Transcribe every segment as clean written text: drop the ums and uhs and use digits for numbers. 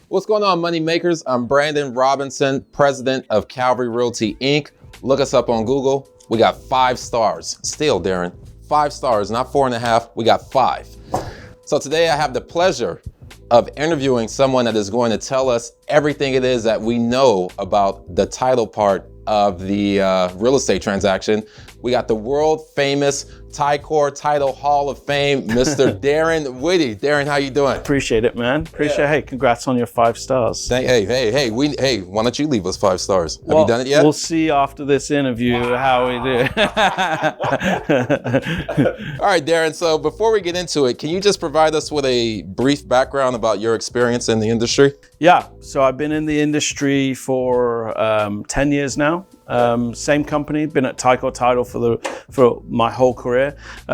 What's going on, money makers? I'm Brandon Robinson, president of Calvary Realty, Inc. Look us up on Google. We got 5 stars. Still, Darren, 5 stars, not 4.5. We got 5. So today I have the pleasure of interviewing someone that is going to tell us everything it is that we know about the title part of the real estate transaction. We got the world famous Ticor Title Hall of Fame, Mr. Darren Whitty. Darren, how you doing? Appreciate it, man. Hey, congrats on your 5 stars. Hey, why don't you leave us 5 stars? Have you done it yet? We'll see after this interview how we do. All right, Darren, so before we get into it, can you just provide us with a brief background about your experience in the industry? Yeah, so I've been in the industry for 10 years now. Same company, been at Ticor Title for my whole career.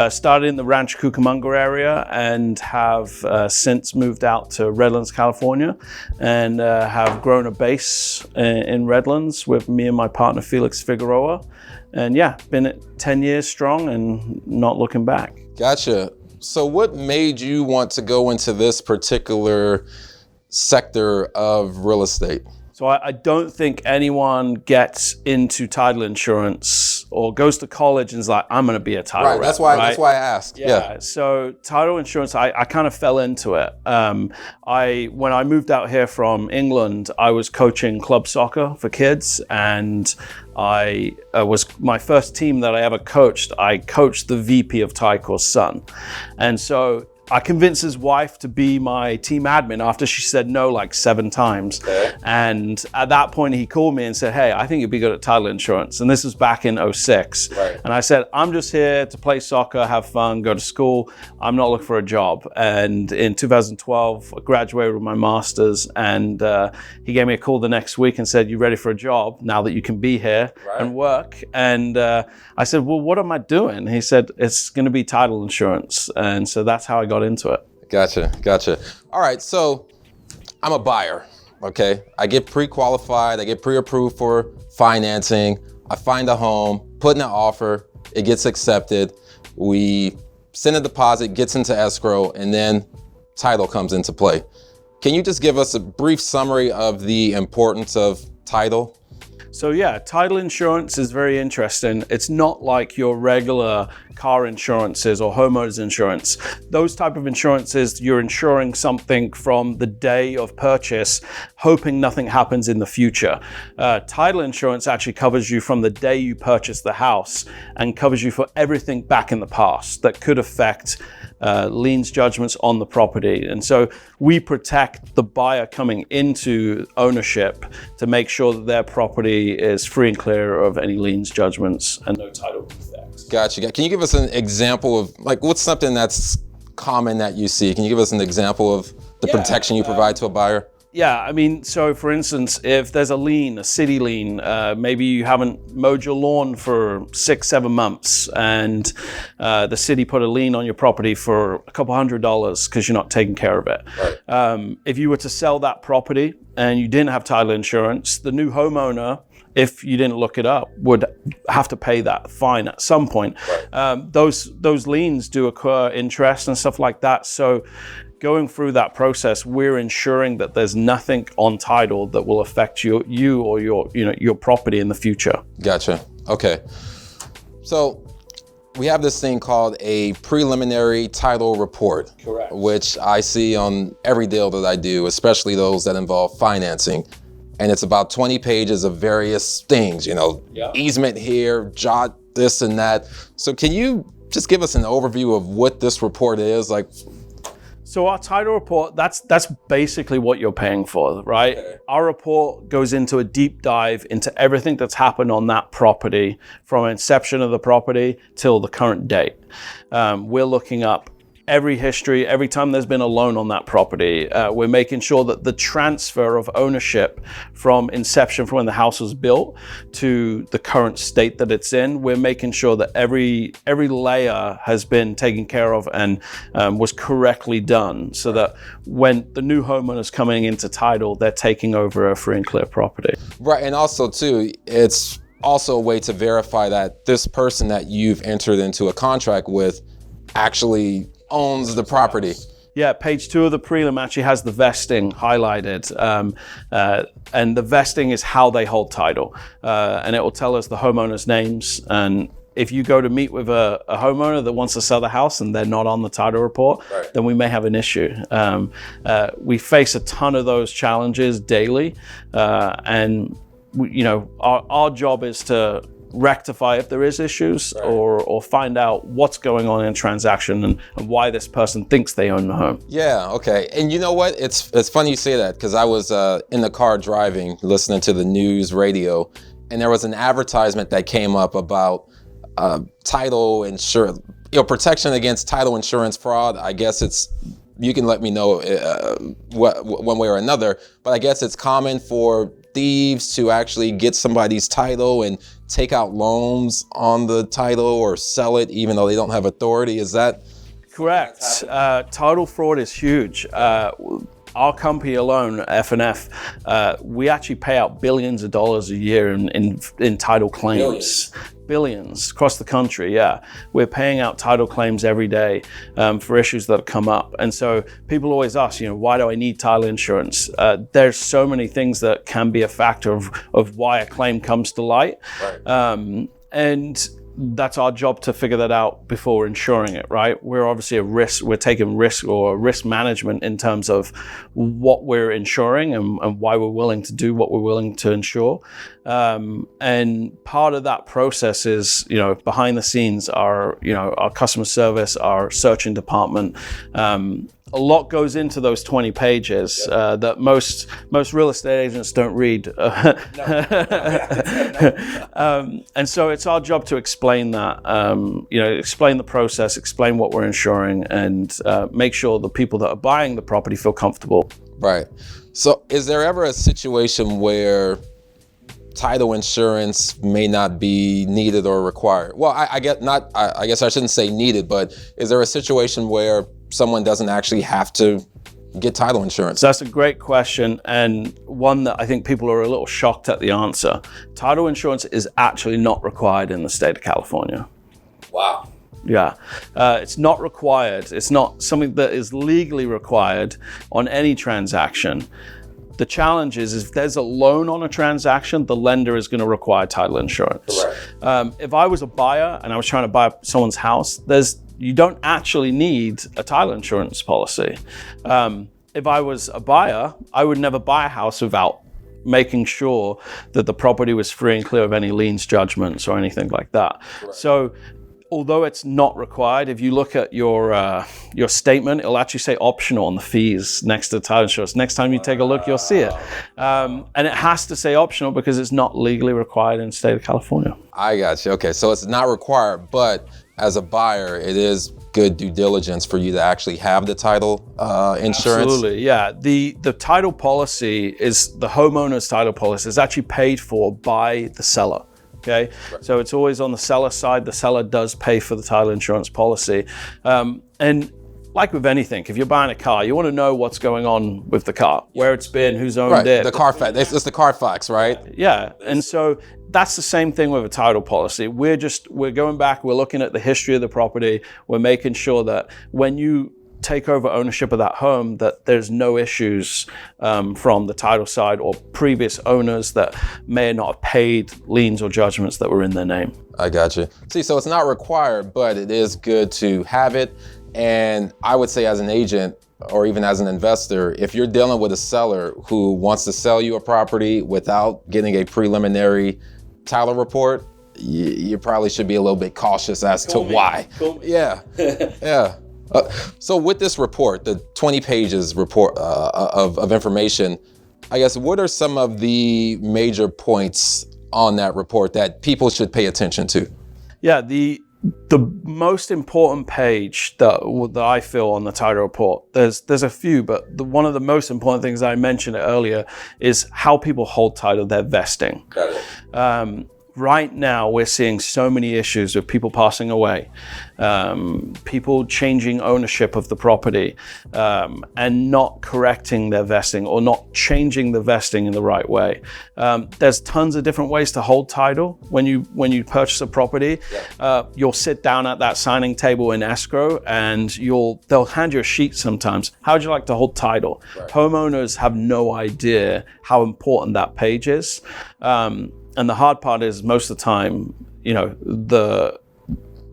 Started in the Rancho Cucamonga area and have since moved out to Redlands, California, and have grown a base in Redlands with me and my partner Felix Figueroa. And yeah, been at 10 years strong and not looking back. Gotcha. So what made you want to go into this particular sector of real estate? So I don't think anyone gets into title insurance or goes to college and is like, I'm going to be a title rep. That's why I asked. Yeah. So title insurance, I kind of fell into it. When I moved out here from England, I was coaching club soccer for kids, and I was my first team that I ever coached. I coached the VP of Ticor's son, and so I convinced his wife to be my team admin after she said no like 7 times. Okay. And at that point, he called me and said, hey, I think you'd be good at title insurance. And this was back in 2006. Right. And I said, I'm just here to play soccer, have fun, go to school. I'm not looking for a job. And in 2012, I graduated with my master's, and he gave me a call the next week and said, you ready for a job now that you can be here and work? And I said, well, what am I doing? He said, it's going to be title insurance. And so that's how I got into it. Gotcha. All right, so I'm a buyer, okay? I get pre-qualified, I get pre-approved for financing, I find a home, put in an offer, it gets accepted, we send a deposit, gets into escrow, and then title comes into play. Can you just give us a brief summary of the importance of title? So yeah, title insurance is very interesting. It's not like your regular car insurances or homeowners insurance. Those type of insurances, you're insuring something from the day of purchase, hoping nothing happens in the future. Title insurance actually covers you from the day you purchase the house and covers you for everything back in the past that could affect liens, judgments on the property. And so we protect the buyer coming into ownership to make sure that their property is free and clear of any liens, judgments, and no title defects. Gotcha. Can you give us an example of, like, what's something that's common that you see? Can you give us an example of the protection you provide to a buyer? Yeah, I mean, so for instance, if there's a lien, a city lien, maybe you haven't mowed your lawn for 6-7 months, and the city put a lien on your property for a couple $100 because you're not taking care of it. Right. If you were to sell that property and you didn't have title insurance, the new homeowner, if you didn't look it up, would have to pay that fine at some point. Right. Those liens do occur interest and stuff like that. So going through that process, we're ensuring that there's nothing on title that will affect you or your property in the future. Gotcha. Okay. So we have this thing called a preliminary title report. Correct. Which I see on every deal that I do, especially those that involve financing. And it's about 20 pages of various things, easement here, jot this and that. So can you just give us an overview of what this report is? Like, so our title report, that's basically what you're paying for, right? Okay. Our report goes into a deep dive into everything that's happened on that property from inception of the property till the current date. We're looking up every history, every time there's been a loan on that property. We're making sure that the transfer of ownership from inception, from when the house was built to the current state that it's in, we're making sure that every layer has been taken care of and was correctly done, so that when the new homeowner's coming into title, they're taking over a free and clear property. Right, and also too, it's also a way to verify that this person that you've entered into a contract with actually owns the property. Yeah, page 2 of the prelim actually has the vesting highlighted, and the vesting is how they hold title, and it will tell us the homeowners' names. And if you go to meet with a homeowner that wants to sell the house and they're not on the title report, then we may have an issue. We face a ton of those challenges daily, and our job is to rectify if there is issues, or find out what's going on in a transaction and why this person thinks they own the home. Yeah, okay. And you know what? It's funny you say that, because I was in the car driving, listening to the news radio, and there was an advertisement that came up about title insurance, protection against title insurance fraud. I guess you can let me know one way or another, but I guess it's common for thieves to actually get somebody's title and take out loans on the title or sell it even though they don't have authority. Is that correct? Title fraud is huge. Our company alone, F&F, we actually pay out billions of dollars a year in title claims. Billions across the country, yeah. We're paying out title claims every day for issues that come up. And so people always ask, why do I need title insurance? There's so many things that can be a factor of why a claim comes to light. And that's our job to figure that out before insuring it, right? We're obviously we're taking risk or risk management in terms of what we're insuring and why we're willing to do what we're willing to insure. And part of that process is, behind the scenes, our customer service, our searching department. A lot goes into those 20 pages that most real estate agents don't read. And so it's our job to explain that, explain the process, explain what we're insuring, and make sure the people that are buying the property feel comfortable. Right. So is there ever a situation where title insurance may not be needed or required? Well, I guess I shouldn't say needed, but is there a situation where someone doesn't actually have to get title insurance? So that's a great question, and one that I think people are a little shocked at the answer. Title insurance is actually not required in the state of California. Wow. Yeah, it's not required. It's not something that is legally required on any transaction. The challenge is if there's a loan on a transaction, the lender is going to require title insurance. If I was a buyer and I was trying to buy someone's house, you don't actually need a title insurance policy. If I was a buyer, I would never buy a house without making sure that the property was free and clear of any liens, judgments, or anything like that. So although it's not required, if you look at your statement, it'll actually say optional on the fees next to the title insurance. Next time you take a look, you'll see it. And it has to say optional because it's not legally required in the state of California. I got you. Okay, so it's not required, but as a buyer, it is good due diligence for you to actually have the title insurance. Absolutely, yeah. The title policy is, the homeowner's title policy is actually paid for by the seller. Okay, so it's always on the seller side. The seller does pay for the title insurance policy. And like with anything, if you're buying a car, you want to know what's going on with the car, where it's been, who's owned it. The Carfax, it's the Carfax, right? Yeah, and so that's the same thing with a title policy. We're going back, we're looking at the history of the property. We're making sure that when you take over ownership of that home, that there's no issues from the title side or previous owners that may not have paid liens or judgments that were in their name. I got you. See, so it's not required, but it is good to have it. And I would say as an agent or even as an investor, if you're dealing with a seller who wants to sell you a property without getting a preliminary title report, you probably should be a little bit cautious as to why. Yeah, yeah. So with this report, the 20 pages report of information, I guess, what are some of the major points on that report that people should pay attention to? Yeah, the most important page that I feel on the title report, there's a few, but one of the most important things I mentioned earlier is how people hold title, their vesting. Got it. right now we're seeing so many issues with people passing away, people changing ownership of the property, and not correcting their vesting or not changing the vesting in the right way. There's tons of different ways to hold title when you purchase a property. You'll sit down at that signing table in escrow, and they'll hand you a sheet sometimes. How would you like to hold title? Right. Homeowners have no idea how important that page is. And the hard part is most of the time,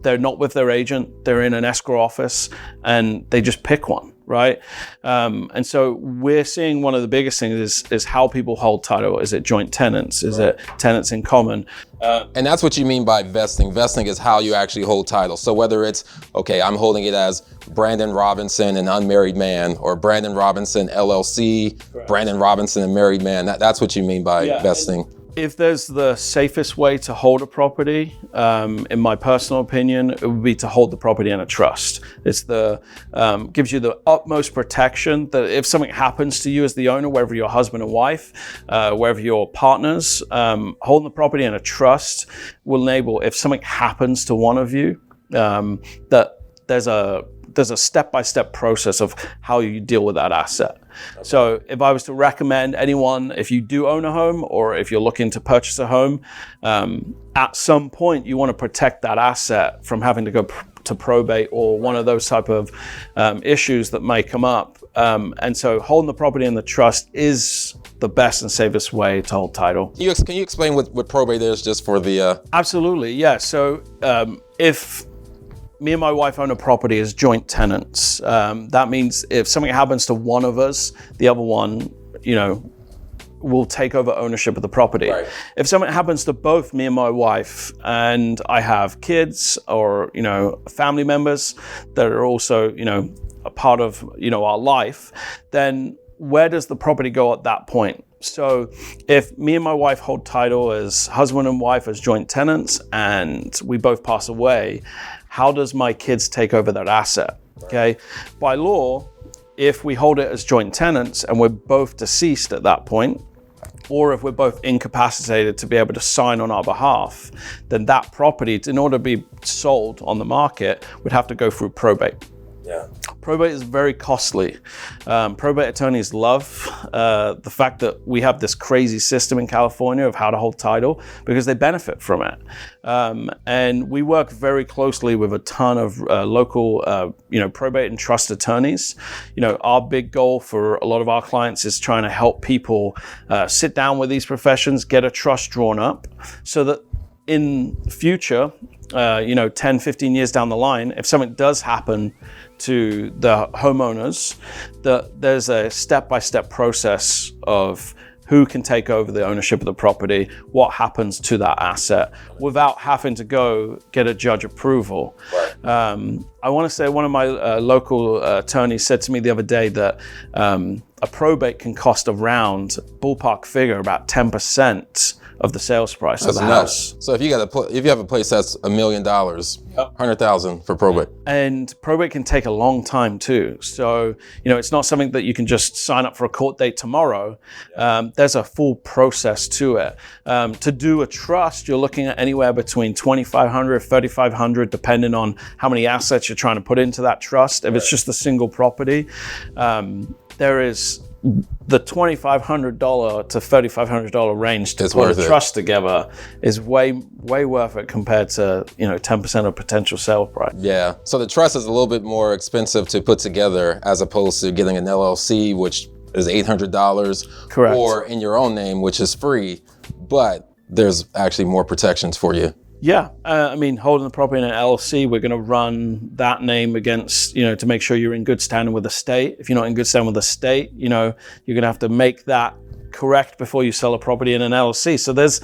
they're not with their agent, they're in an escrow office, and they just pick one, right? And so we're seeing one of the biggest things is how people hold title. Is it joint tenants? Is it tenants in common? And that's what you mean by vesting. Vesting is how you actually hold title. So whether it's, okay, I'm holding it as Brandon Robinson, an unmarried man, or Brandon Robinson, LLC, Brandon Robinson, a married man, that's what you mean by vesting. If there's the safest way to hold a property, in my personal opinion, it would be to hold the property in a trust. It's gives you the utmost protection that if something happens to you as the owner, whether you're husband and wife, whether you're partners, holding the property in a trust will enable, if something happens to one of you, that there's a step-by-step process of how you deal with that asset. Okay. So if I was to recommend anyone, if you do own a home or if you're looking to purchase a home, at some point you want to protect that asset from having to go to probate or one of those type of issues that may come up. And so holding the property in the trust is the best and safest way to hold title. Can you explain what probate is just for the... Absolutely, yeah. So if me and my wife own a property as joint tenants, that means if something happens to one of us, the other one, will take over ownership of the property. Right. If something happens to both me and my wife, and I have kids or, family members that are also, a part of, our life, then where does the property go at that point? So if me and my wife hold title as husband and wife as joint tenants and we both pass away, how does my kids take over that asset? Okay. By law, if we hold it as joint tenants and we're both deceased at that point, or if we're both incapacitated to be able to sign on our behalf, then that property, in order to be sold on the market, would have to go through probate. Yeah. Probate is very costly. Probate attorneys love the fact that we have this crazy system in California of how to hold title because they benefit from it. And we work very closely with a ton of local, probate and trust attorneys. Our big goal for a lot of our clients is trying to help people sit down with these professions, get a trust drawn up so that in future, 10, 15 years down the line, if something does happen to the homeowners, there's a step-by-step process of who can take over the ownership of the property, what happens to that asset, without having to go get a judge approval. Right. I want to say one of my local attorneys said to me the other day that a probate can cost around, ballpark figure, about 10% of the sales price of the house. So if you have a place that's $1 million, $100,000 for probate. And probate can take a long time too. So, it's not something that you can just sign up for a court date tomorrow. There's a full process to it. To do a trust, you're looking at anywhere between $2,500, $3,500, depending on how many assets you're trying to put into that trust. If it's just a single property, there is the $2,500 to $3,500 range to put a trust together is way worth it compared to 10% of potential sale price. Yeah. So the trust is a little bit more expensive to put together as opposed to getting an LLC, which is $800. Correct. Or in your own name, which is free, but there's actually more protections for you. Yeah, holding the property in an LLC, we're going to run that name against, to make sure you're in good standing with the state. If you're not in good standing with the state, you're going to have to make that correct before you sell a property in an LLC. So there's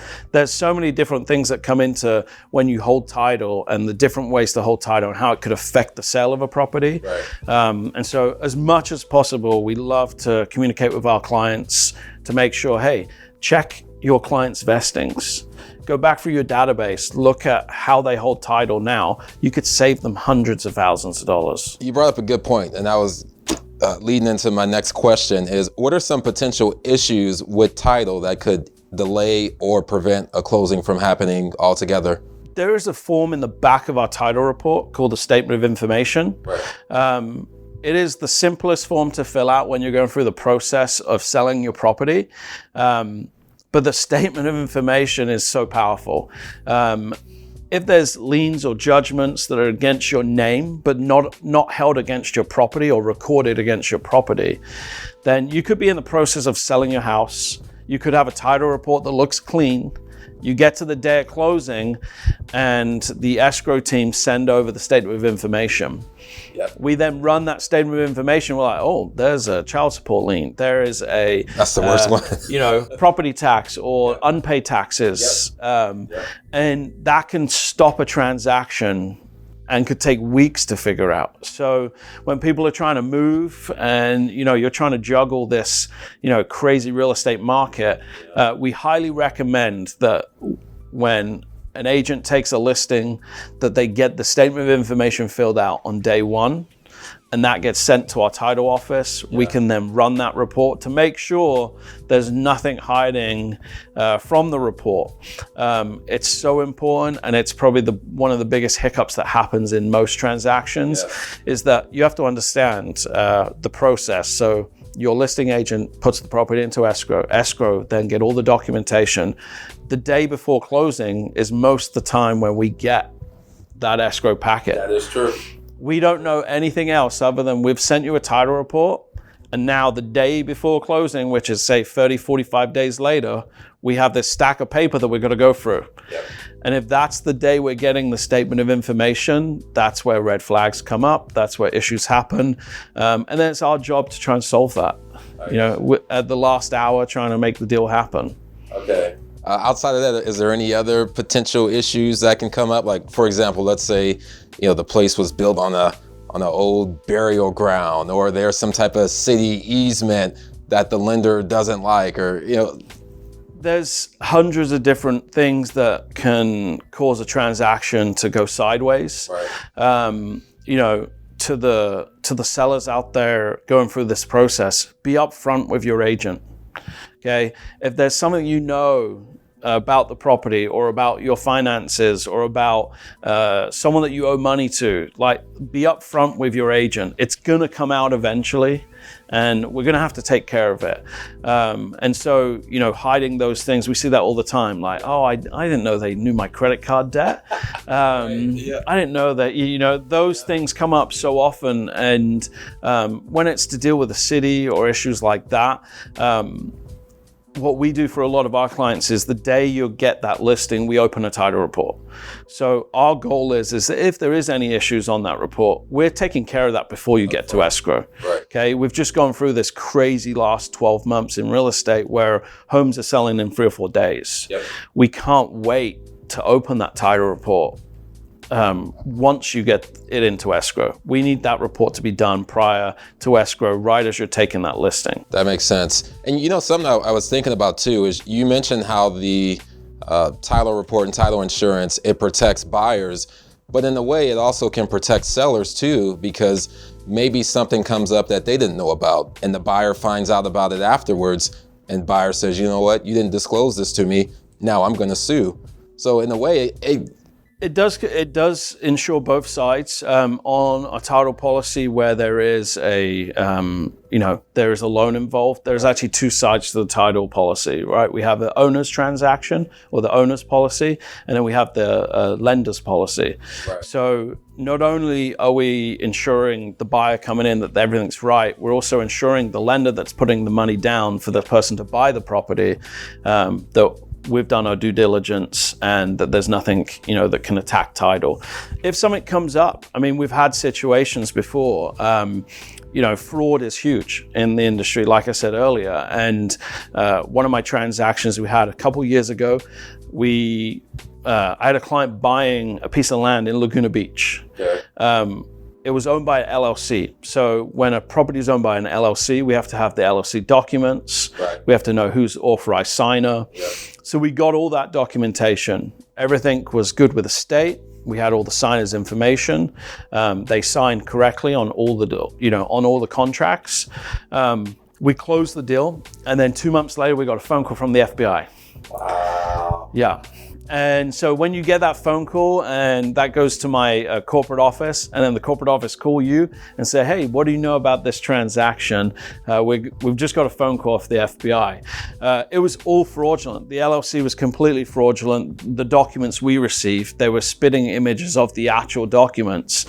so many different things that come into when you hold title and the different ways to hold title and how it could affect the sale of a property. Right. And so as much as possible, we love to communicate with our clients to make sure, hey, check your clients' vestings. Go back through your database, look at how they hold title now. You could save them hundreds of thousands of dollars. You brought up a good point, and that was leading into my next question is, what are some potential issues with title that delay or prevent a closing from happening altogether? There is a form in the back of our title report called the Statement of Information. Right. It is the simplest form to fill out when you're going through the process of selling your property. But the Statement of Information is so powerful. If there's liens or judgments that are against your name, but not held against your property or recorded against your property, then you could be in the process of selling your house. You could have a title report that looks clean. You get to the day of closing and the escrow team send over the Statement of Information. Yep. We then run that Statement of Information. We're like, oh, there's a child support lien. There is That's the worst one. Property tax or unpaid taxes. Yep. And that can stop a transaction and could take weeks to figure out. So when people are trying to move and you're trying to juggle this crazy real estate market, we highly recommend that when an agent takes a listing, that they get the Statement of Information filled out on day one, and that gets sent to our title office. Yeah. We can then run that report to make sure there's nothing hiding from the report. It's so important, and it's probably one of the biggest hiccups that happens in most transactions, is that you have to understand the process. So your listing agent puts the property into escrow, then get all the documentation. The day before closing is most of the time when we get that escrow packet. That is true. We don't know anything else other than we've sent you a title report, and now the day before closing, which is say 30, 45 days later, we have this stack of paper that we're going to go through. Yep. And if that's the day we're getting the Statement of Information, that's where red flags come up. That's where issues happen. And then it's our job to try and solve that. Okay. At the last hour, trying to make the deal happen. Okay. Outside of that, is there any other potential issues that can come up? Like, for example, let's say, the place was built on an old burial ground, or there's some type of city easement that the lender doesn't like, or, There's hundreds of different things that can cause a transaction to go sideways. Right. To the sellers out there going through this process, be upfront with your agent. Okay, if there's something about the property or about your finances or about someone that you owe money to, be upfront with your agent. It's gonna come out eventually, and we're gonna have to take care of it. And so, hiding those things, we see that all the time. Like, oh, I didn't know they knew my credit card debt. I didn't know that. Those things come up so often, and when it's to deal with the city or issues like that. What we do for a lot of our clients is the day you get that listing, we open a title report. So our goal is that if there is any issues on that report, we're taking care of that before you get to escrow. Right. Okay, we've just gone through this crazy last 12 months in real estate where homes are selling in 3 or 4 days. Yep. We can't wait to open that title report. Once you get it into escrow, we need that report to be done prior to escrow, right as you're taking that listing. That makes sense. And something I was thinking about too is you mentioned how the title report and title insurance, it protects buyers, but in a way it also can protect sellers too, because maybe something comes up that they didn't know about and the buyer finds out about it afterwards, and buyer says, you know what, you didn't disclose this to me, now I'm going to sue. So in a way, It does insure both sides. On a title policy where there is a loan involved, there's actually 2 sides to the title policy, right? We have the owner's transaction or the owner's policy, and then we have the lender's policy. Right. So not only are we ensuring the buyer coming in that everything's right, we're also ensuring the lender that's putting the money down for the person to buy the property, that we've done our due diligence and that there's nothing, that can attack title. If something comes up, we've had situations before, fraud is huge in the industry, like I said earlier. And one of my transactions we had a couple years ago, I had a client buying a piece of land in Laguna Beach. Okay. It was owned by an LLC. So when a property is owned by an LLC, we have to have the LLC documents. Right. We have to know who's authorized signer. Yep. So we got all that documentation. Everything was good with the state. We had all the signers' information. They signed correctly on all the contracts. We closed the deal, and then 2 months later, we got a phone call from the FBI. Wow. Yeah. And so when you get that phone call and that goes to my corporate office, and then the corporate office call you and say, hey, what do you know about this transaction? We've just got a phone call off the FBI. It was all fraudulent. The LLC was completely fraudulent. The documents we received, they were spitting images of the actual documents.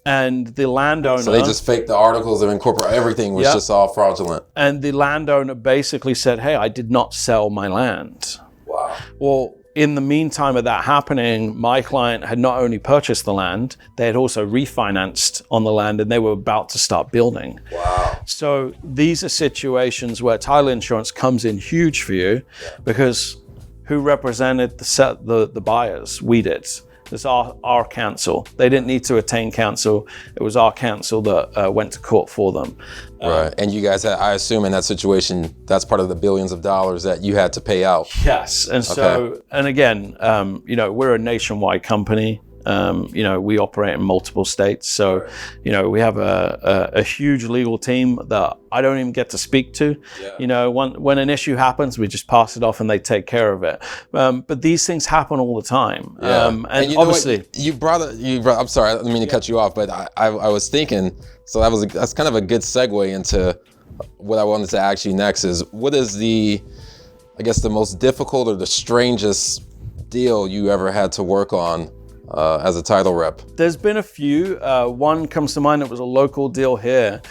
And the landowner... So they just faked the articles of incorporation. Everything was just all fraudulent. And the landowner basically said, hey, I did not sell my land. Wow. Well, in the meantime of that happening, my client had not only purchased the land, they had also refinanced on the land, and they were about to start building. Wow. So these are situations where title insurance comes in huge for you, because who represented the buyers? We did. It's our counsel. They didn't need to attain counsel. It was our counsel that went to court for them. Right. And you guys had, I assume in that situation, that's part of the billions of dollars that you had to pay out. Yes. And so, and again, we're a nationwide company. We operate in multiple states. So, we have a huge legal team that I don't even get to speak to. Yeah. When an issue happens, we just pass it off and they take care of it. But these things happen all the time. Yeah. And obviously, you brought, I'm sorry, I didn't mean to cut you off, but I was thinking, so that's kind of a good segue into what I wanted to ask you next is, what is the most difficult or the strangest deal you ever had to work on as a title rep? There's been a few. One comes to mind. It was a local deal here.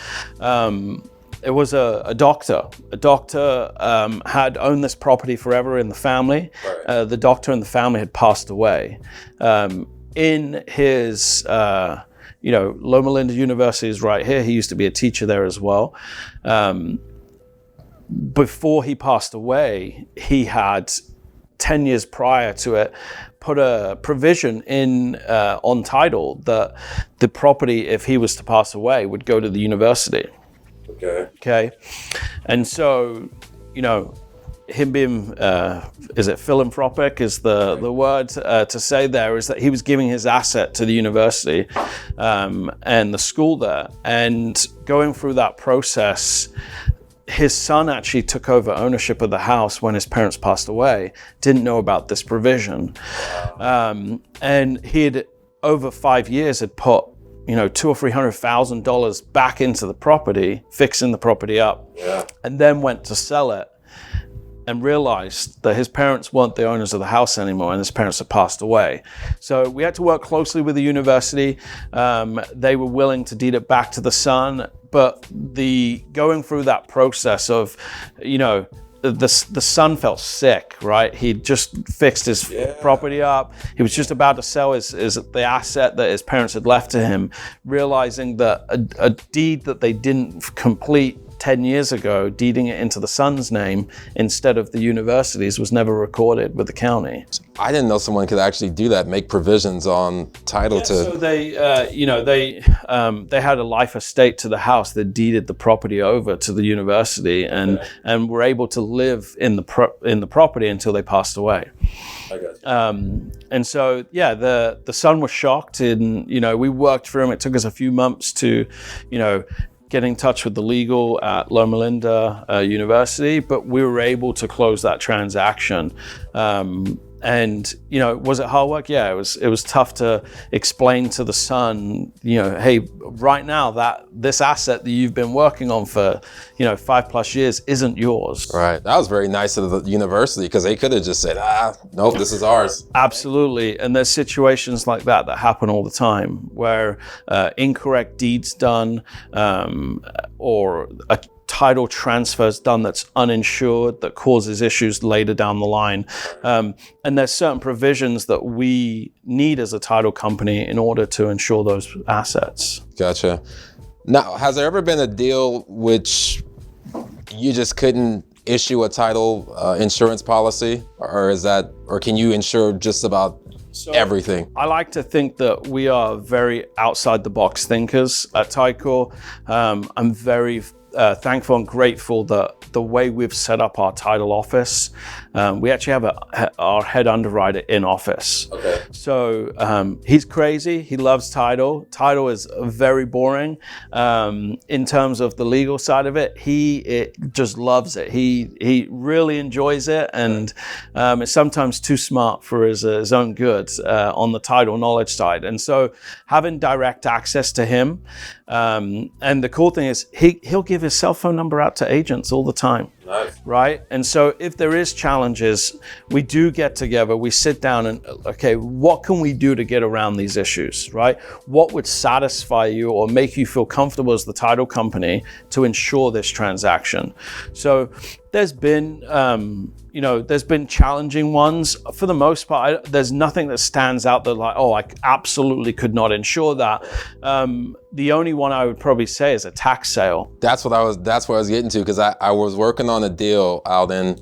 It was a doctor. A doctor had owned this property forever in the family. Right. The doctor and the family had passed away. In his, Loma Linda University is right here. He used to be a teacher there as well. Before he passed away, he had 10 years prior to it, put a provision in on title that the property, if he was to pass away, would go to the university. Okay. And so, him being, is it philanthropic is the word to say there, is that he was giving his asset to the university and the school there. And going through that process, his son actually took over ownership of the house when his parents passed away, didn't know about this provision. And he had, over 5 years, had put, $200,000 or $300,000 back into the property, fixing the property up, and then went to sell it and realized that his parents weren't the owners of the house anymore, and his parents had passed away. So we had to work closely with the university. They were willing to deed it back to the son, but going through that process of, the son felt sick, right? He'd just fixed his property up. He was just about to sell the asset that his parents had left to him, realizing that a deed that they didn't complete 10 years ago, deeding it into the son's name instead of the university's, was never recorded with the county. I didn't know someone could actually do that, make provisions on title to... So they had a life estate to the house that deeded the property over to the university, and were able to live in the property until they passed away. I got you. And so, the son was shocked, and, we worked through him. It took us a few months to, get in touch with the legal at Loma Linda University, but we were able to close that transaction. And, was it hard work? Yeah, it was tough to explain to the son, hey, right now that this asset that you've been working on for, 5+ years isn't yours. Right. That was very nice of the university, because they could have just said, nope, this is ours. Absolutely. And there's situations like that happen all the time, where incorrect deeds done, or a title transfers done that's uninsured, that causes issues later down the line. And there's certain provisions that we need as a title company in order to insure those assets. Gotcha. Now, has there ever been a deal which you just couldn't issue a title insurance policy, or can you insure just about everything? I like to think that we are very outside the box thinkers at Tycor. I'm very thankful and grateful that the way we've set up our title office. We actually have our head underwriter in office. Okay. So he's crazy. He loves title. Title is very boring. In terms of the legal side of it, he just loves it. He really enjoys it, and it's sometimes too smart for his own good on the title knowledge side. And so having direct access to him, and the cool thing is he'll give his cell phone number out to agents all the time. Nice. Right? And so if there is challenges, we do get together, we sit down and, okay, what can we do to get around these issues, right? What would satisfy you or make you feel comfortable as the title company to ensure this transaction? So there's been, there's been challenging ones. For the most part, there's nothing that stands out that like, oh, I absolutely could not insure that. The only one I would probably say is a tax sale. That's what I was getting to, because I was working on a deal out in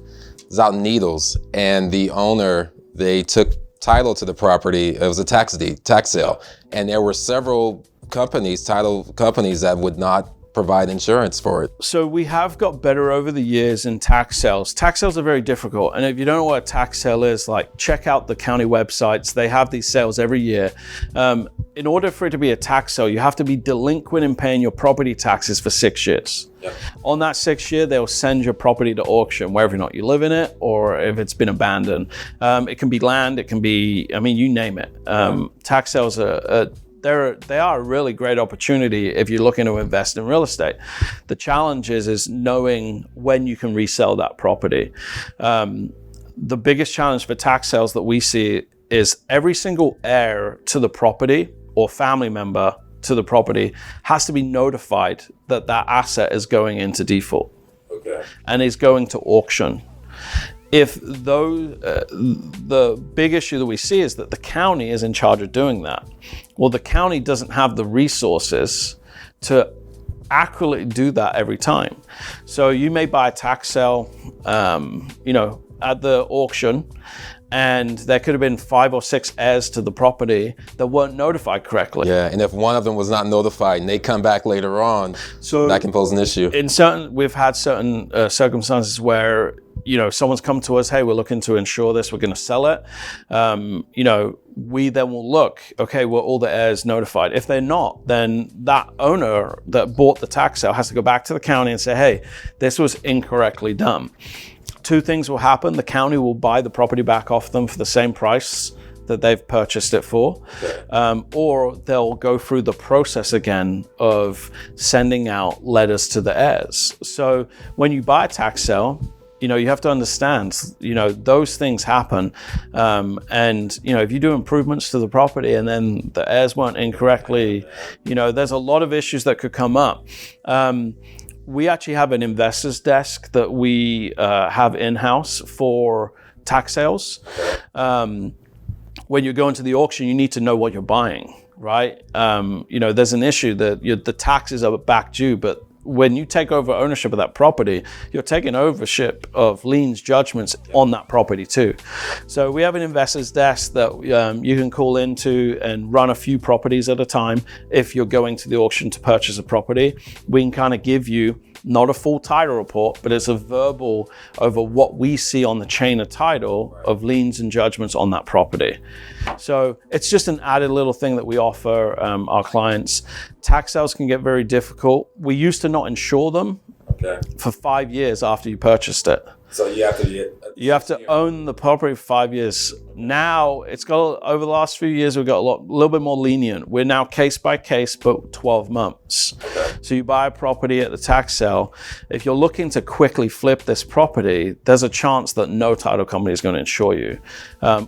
Needles, and the owner, they took title to the property. It was a tax sale, and there were several title companies that would not provide insurance for it. So we have got better over the years in tax sales. Tax sales are very difficult. And if you don't know what a tax sale is, like, check out the county websites. They have these sales every year. In order for it to be a tax sale, you have to be delinquent in paying your property taxes for 6 years. Yep. On that 6th year, they'll send your property to auction, whether or not you live in it or if it's been abandoned. It can be land, it can be, you name it. Tax sales they are a really great opportunity if you're looking to invest in real estate. The challenge is knowing when you can resell that property. The biggest challenge for tax sales that we see is every single heir to the property or family member to the property has to be notified that that asset is going into default. Okay. And is going to auction. If the big issue that we see is that the county is in charge of doing that. Well, the county doesn't have the resources to accurately do that every time. So you may buy a tax sale, at the auction, and there could have been 5 or 6 heirs to the property that weren't notified correctly. Yeah, and if one of them was not notified and they come back later on, so that can pose an issue. We've had certain circumstances where, someone's come to us, hey, we're looking to insure this, we're going to sell it. We then will look, okay, were all the heirs notified? If they're not, then that owner that bought the tax sale has to go back to the county and say, hey, this was incorrectly done. 2 things will happen. The county will buy the property back off them for the same price that they've purchased it for, or they'll go through the process again of sending out letters to the heirs. So when you buy a tax sale, you have to understand, those things happen. If you do improvements to the property and then the heirs weren't incorrectly, there's a lot of issues that could come up. We actually have an investors desk that we have in-house for tax sales. When you go into the auction, you need to know what you're buying, right? There's an issue that the taxes are back due, but when you take over ownership of that property, you're taking ownership of liens, judgments on that property too. So we have an investors desk that you can call into and run a few properties at a time. If you're going to the auction to purchase a property, we can kind of give you not a full title report, but it's a verbal over what we see on the chain of title of liens and judgments on that property. So it's just an added little thing that we offer our clients. Tax sales can get very difficult. We used to not insure them for 5 years after you purchased it. So you have to own the property for 5 years. Now it's got, over the last few years, we've got a little bit more lenient. We're now case by case, but 12 months. Okay. So you buy a property at the tax sale. If you're looking to quickly flip this property, there's a chance that no title company is going to insure you,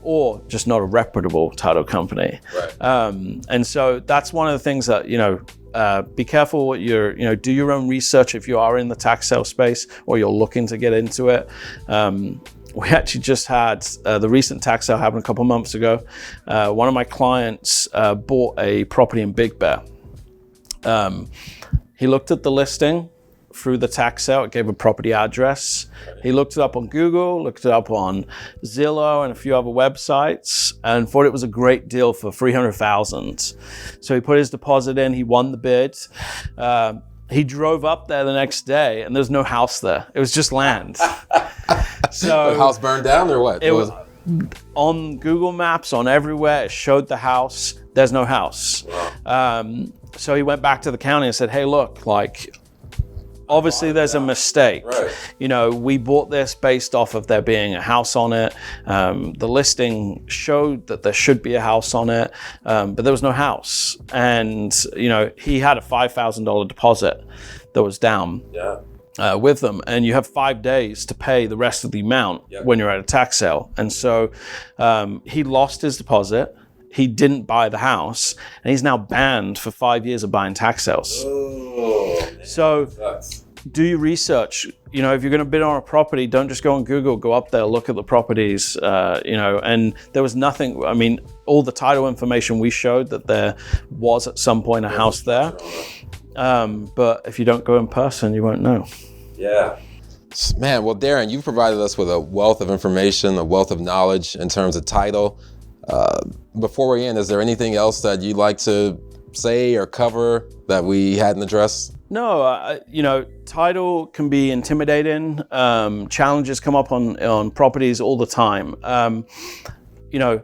or just not a reputable title company. Right. And so that's one of the things that, be careful what do your own research if you are in the tax sale space or you're looking to get into it. We actually just had the recent tax sale happen a couple months ago. One of my clients bought a property in Big Bear. He looked at the listing through the tax sale. It gave a property address. He looked it up on Google, looked it up on Zillow and a few other websites, and thought it was a great deal for $300,000. So he put his deposit in. He won the bid. He drove up there the next day, and there's no house there. It was just land. So the house burned down or what? It was on Google Maps, on everywhere. It showed the house. There's no house. Wow. So he went back to the county and said, "Hey, look, like, obviously there's a mistake. Right. You know, we bought this based off of there being a house on it. The listing showed that there should be a house on it, but there was no house. And, you know, he had a $5,000 deposit that was down with them. And you have 5 days to pay the rest of the amount when you're at a tax sale. And so he lost his deposit. He didn't buy the house, and he's now banned for 5 years of buying tax sales. Oh, man. So do your research. You know, if you're going to bid on a property, don't just go on Google, go up there, look at the properties, you know, and there was nothing. I mean, all the title information we showed that there was at some point a house there. But if you don't go in person, you won't know. Yeah. Man, well, Darren, you've provided us with a wealth of information, a wealth of knowledge in terms of title. Before we end, is there anything else that you'd like to say or cover that we hadn't addressed? No, you know, title can be intimidating. Challenges come up on properties all the time. You know,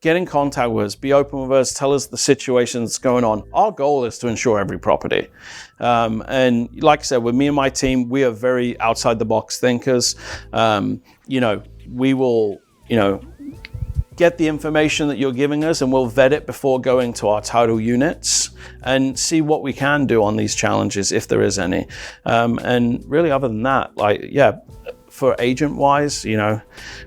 get in contact with us, be open with us, tell us the situation that's going on. Our goal is to insure every property. And like I said, with me and my team, we are very outside the box thinkers. You know, we will, you know, get the information that you're giving us, and we'll vet it before going to our title units and see what we can do on these challenges, if there is any. And really, other than that, like, yeah, for agent wise, you know,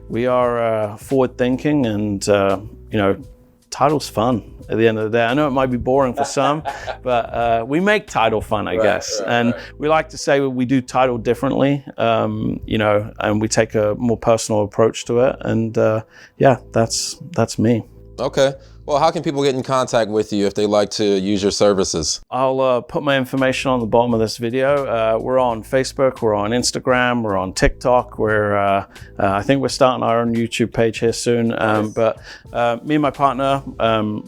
we are forward thinking, and you know, title's fun at the end of the day. I know it might be boring for some, but we make title fun, I guess. And we like to say we do title differently, you know, and we take a more personal approach to it. And yeah, that's me. Okay. Well, how can people get in contact with you if they like to use your services? I'll put my information on the bottom of this video. We're on Facebook, we're on Instagram, we're on TikTok. I think we're starting our own YouTube page here soon. Nice. But me and my partner,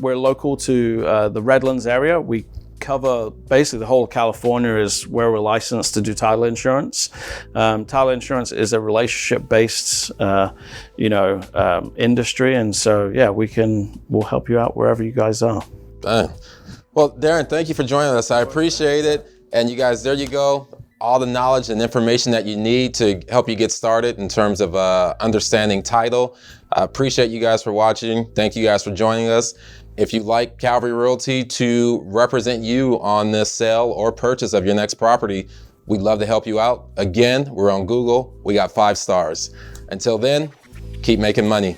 we're local to the Redlands area. We cover basically the whole of California is where we're licensed to do title insurance. Title insurance is a relationship-based, you know, industry, and so yeah, we'll help you out wherever you guys are. Dang. Well, Darren, thank you for joining us. I appreciate it. And you guys, there you go. All the knowledge and information that you need to help you get started in terms of understanding title. I appreciate you guys for watching. Thank you guys for joining us. If you'd like Calvary Realty to represent you on this sale or purchase of your next property, we'd love to help you out. Again, we're on Google. We got 5 stars. Until then, keep making money.